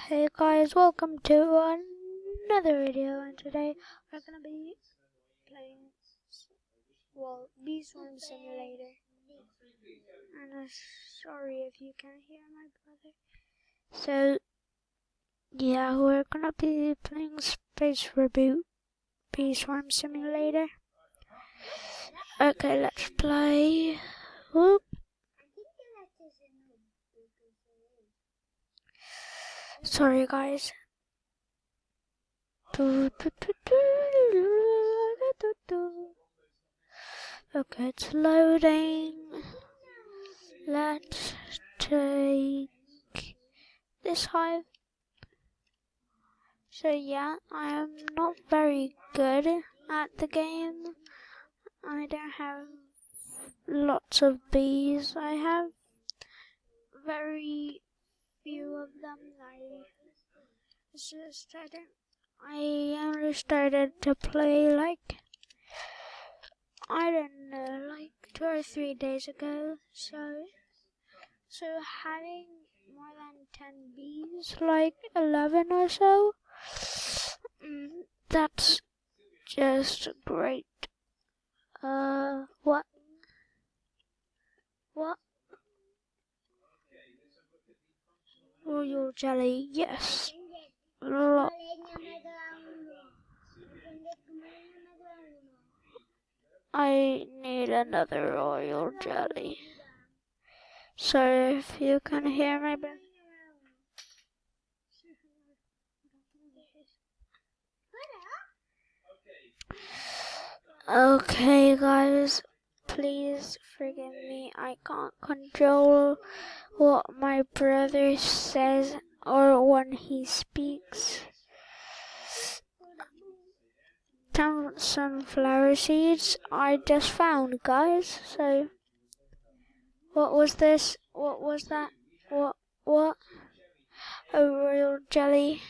Hey guys, welcome to another video, and today we're gonna be playing, Bee Swarm Simulator. And sorry if you can't hear my brother. So, yeah, we're gonna be playing Space Reboot Bee Swarm Simulator. Okay, let's play. Whoop. Sorry guys. Okay, it's loading. Let's take this hive. So yeah, I am not very good at the game. I don't have lots of bees. I have very few of them. I only started to play like, I don't know, like 2 or 3 days ago. So having more than 10 bees, like 11 or so, that's just great. What? Royal jelly, yes. I need another royal jelly. Sorry if you can hear me, but okay guys, please forgive me. I can't control what my brother says or when he speaks. 10 sunflower seeds I just found, guys. So what was this? What was that? What? A royal jelly.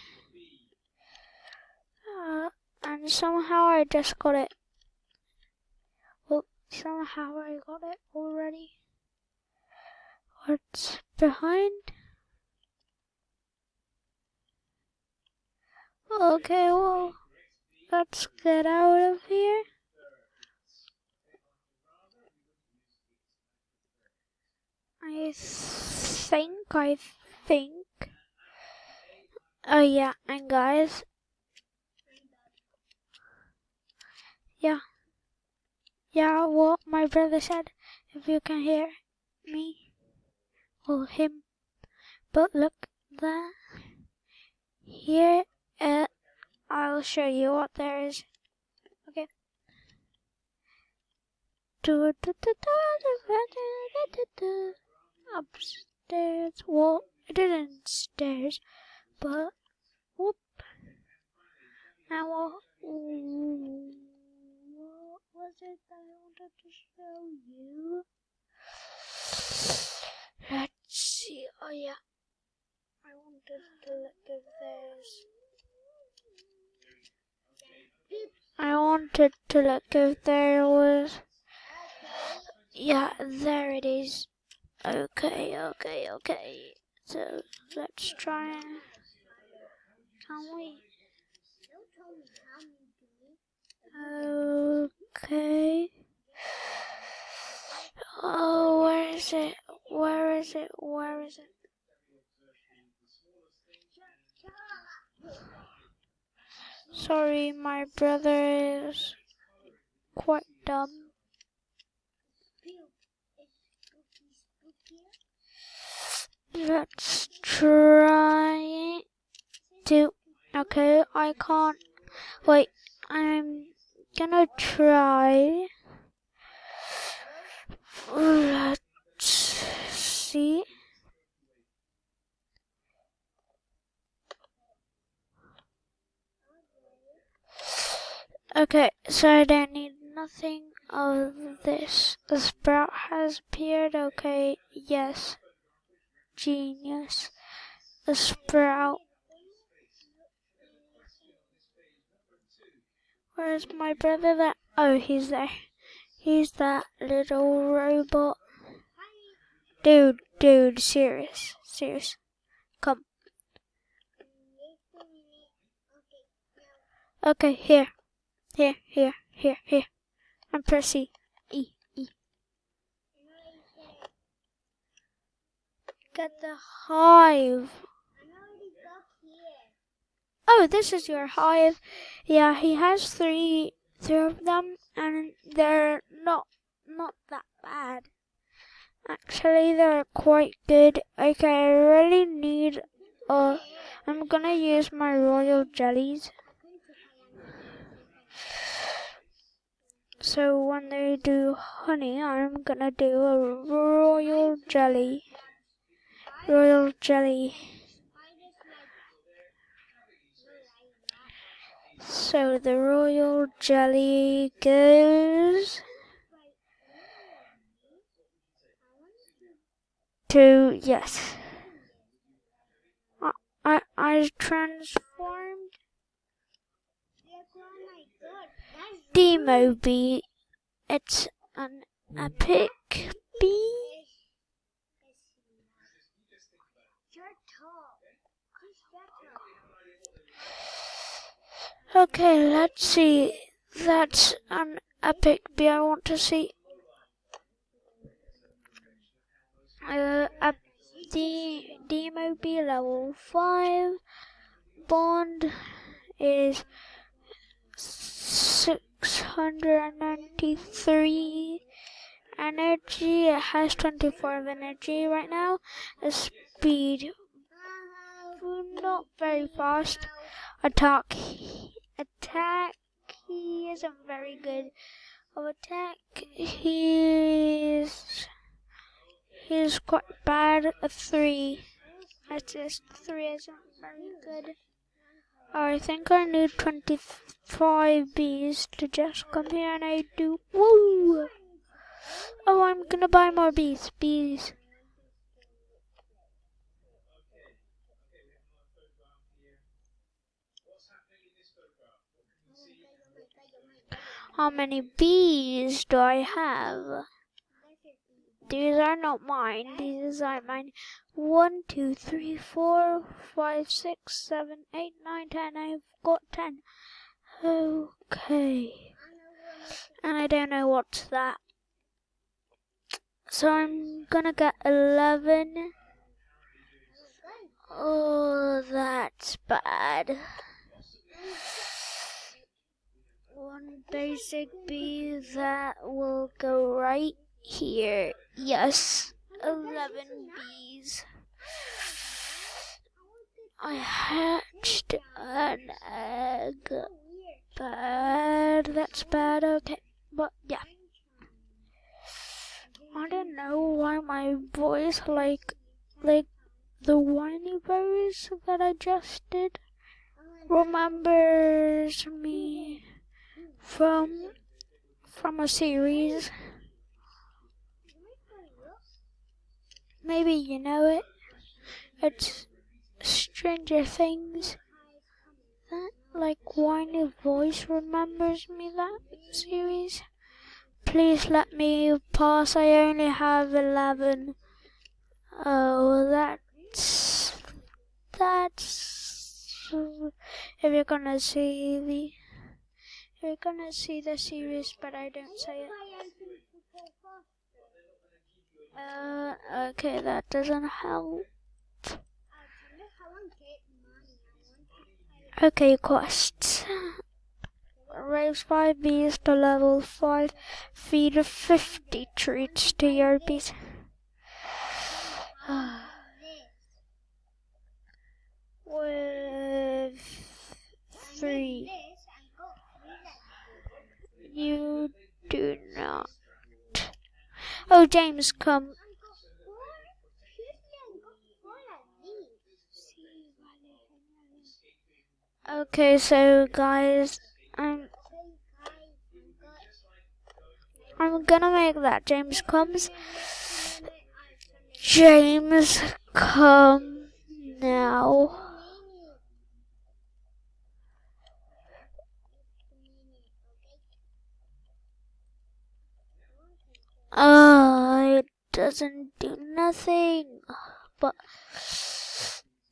And somehow I just got it. Well, somehow I got it already. What's behind? Okay, well, let's get out of here. I think. Oh yeah, and guys. Yeah, what my brother said, if you can hear me, or him. But look there. Here, I'll show you what there is. Okay. Upstairs. Well, it isn't stairs, but whoop. And what was it that I wanted to show you? Let's see. Oh yeah, I wanted to look if there was. Yeah, there it is. Okay. So let's try and. Can we? Okay. Oh, where is it? Sorry, my brother is quite dumb. Let's try to. Okay, I can't. Wait, I'm gonna try. Let's see. Okay, so I don't need nothing of this. The sprout has appeared. Okay, yes. Genius. The sprout. Where's my brother? Oh, he's there. He's that little robot. Dude, serious. Come. Okay, here. And press E. Get the hive. Oh, this is your hive. Yeah, he has three of them, and they're not that bad. Actually, they're quite good. Okay, I really need. I'm gonna use my royal jellies. So when they do honey, I'm gonna do a royal jelly. So the royal jelly goes to, yes. I transformed Demo bee. It's an epic bee. Okay, let's see. That's an epic bee. I want to see. Demo bee level 5. Bond is 693 energy. It has 24 of energy right now. The speed, not very fast. Attack, he isn't very good of attack. He's quite bad. A 3. That's just 3 isn't very good. I think I need 25 bees to just come here, and I do. Woo! Oh, I'm gonna buy more bees. How many bees do I have? These are not mine. These are mine. 1, 2, 3, 4, 5, 6, 7, 8, 9, 10. I've got 10. Okay. And I don't know what's that. So I'm gonna get 11. Oh, that's bad. One basic bee that will go right here. Yes, 11 bees. I hatched an egg. Bad. That's bad. Okay, but yeah. I don't know why my voice like the whiny voice that I just did remembers me from a series. Maybe you know it. It's Stranger Things. That whiny voice remembers me, that series. Please let me pass. I only have 11. Oh, that's if you're gonna see the series, but I don't say it. Okay, that doesn't help. Okay, quests. Raise 5 bees to level 5. Feed 50 treats to your bees. With 3. You do not. Oh, James, come. Okay, so guys, I'm gonna make that James comes. James, come now. It doesn't do nothing. But,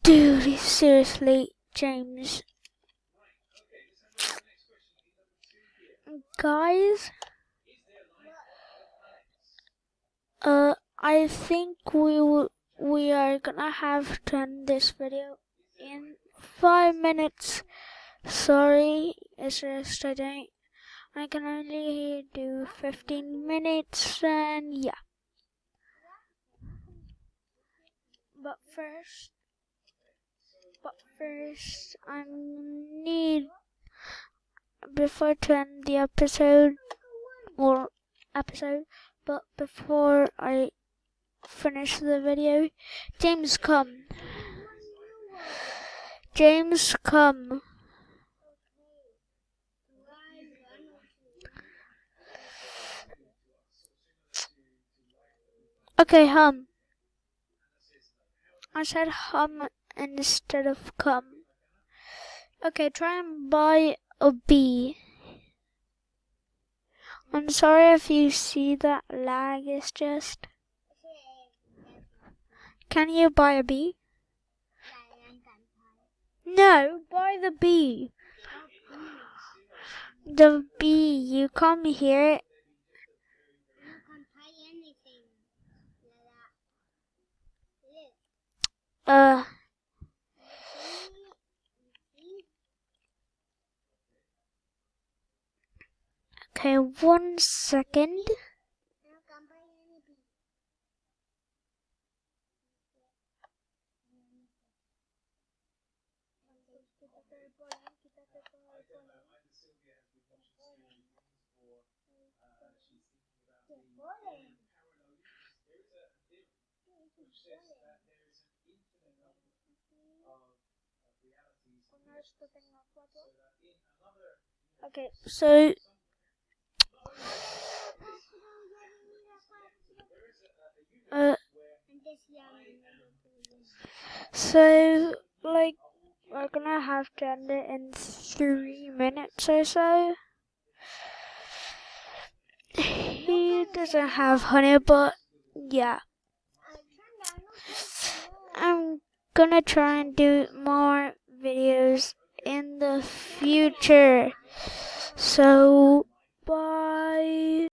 dude, seriously, James. guys, I think we are gonna have to end this video in 5 minutes. Sorry, it's just I can only do 15 minutes, and yeah. But first, I need, before to end the episode, but before I finish the video, James, come. James, come. Okay, hum. I said hum instead of come. Okay, try and buy a bee. I'm sorry if you see that lag, it's just... Can you buy a bee? No, buy the bee. The bee, you come here. Okay, 1 second. Okay, so like we're gonna have to end it in 3 minutes or so. He doesn't have honey, but yeah. I'm gonna try and do more videos in the future. So, bye.